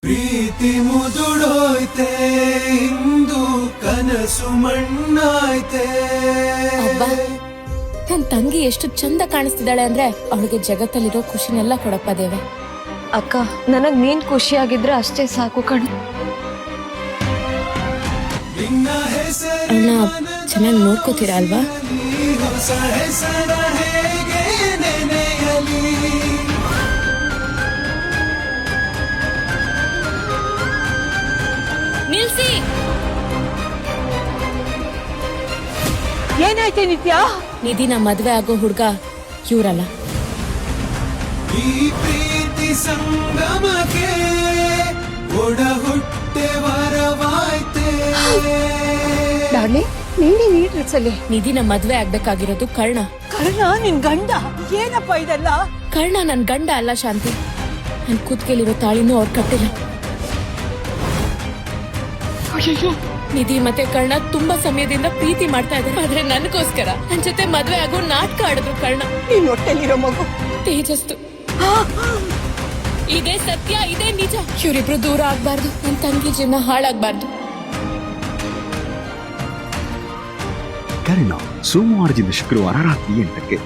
ಪ್ರೀತಿ ಮುದುಡೋಯ್ತೆ ಇಂದು ಕನಸು ಮಣ್ಣಾಯ್ತೆ. ನನ್ ತಂಗಿ ಎಷ್ಟು ಚಂದ ಕಾಣಿಸ್ತಿದ್ದಾಳೆ ಅಂದ್ರೆ ಅವಳಿಗೆ ಜಗತ್ತಲ್ಲಿರೋ ಖುಷಿನೆಲ್ಲ ಕೊಡಪ್ಪ ದೇವ. ಅಕ್ಕ, ನನಗ್ ನೀನ್ ಖುಷಿಯಾಗಿದ್ರೆ ಅಷ್ಟೇ ಸಾಕು ಕಣ್. ಅವಳನ್ನ ಚೆನ್ನಾಗಿ ನೋಡ್ಕೋತೀರಾ ಅಲ್ವಾ? ಹೊಸ ಹೆಸರ ಹೇಗೆ ನೆನೆಯಲಿ. ನಿಲ್ಸಿ. ಏನಾಯ್ತು ನಿತ್ಯ? ನಿಧಿನ ಮದ್ವೆ ಆಗೋ ಹುಡ್ಗ ಇವ್ರಲ್ಲ. ಈ ಪ್ರೀತಿ ಸಂಗಮಕ್ಕೆ ಒಡ ಹುಟ್ಟೆ ವರವಾಯ್ತೆ. ಡಾರ್ಲಿಂಗ್, ನೀನ್ ಈ ಡ್ರೆಸ್ ಅಲ್ಲಿ ನಿಧಿನ ಮದ್ವೆ ಆಗ್ಬೇಕಾಗಿರೋದು ಕರ್ಣ. ಕರ್ಣ ನಿನ್ ಗಂಡ? ಏನಪ್ಪ ಇದೆಲ್ಲ? ಕರ್ಣ ನನ್ ಗಂಡ ಅಲ್ಲ ಶಾಂತಿ. ನನ್ ಕೂತ್ಕೆಲಿರೋ ತಾಳಿನೂ ಅವ್ರು ಕಟ್ಟಿಲ್ಲ. ನಿಧಿ ಮತ್ತೆ ಕರ್ಣ ತುಂಬಾ ಸಮಯದಿಂದ ಪ್ರೀತಿ ಮಾಡ್ತಾ ಇದ್ದಾರೆ. ಆದ್ರೆ ನನಗೋಸ್ಕರ ನನ್ ಜೊತೆ ಮದ್ವೆ ಆಗೋ ನಾಟಕ ಆಡಿದ್ರು ಕರ್ಣ. ನೀನ್ ಹೊಟ್ಟೆಲಿರೋ ಮಗು ತೇಜಸ್ತು. ಇದೇ ಸತ್ಯ, ಇದೇ ನಿಜ. ಇವರಿಬ್ರು ದೂರ ಆಗ್ಬಾರ್ದು, ನನ್ ತಂಗಿ ಜೀವನ ಹಾಳಾಗ್ಬಾರ್ದು. ಕರ್ಣ ಸೋಮವಾರದಿಂದ ಶುಕ್ರವಾರ ರಾತ್ರಿ 8ಕ್ಕೆ.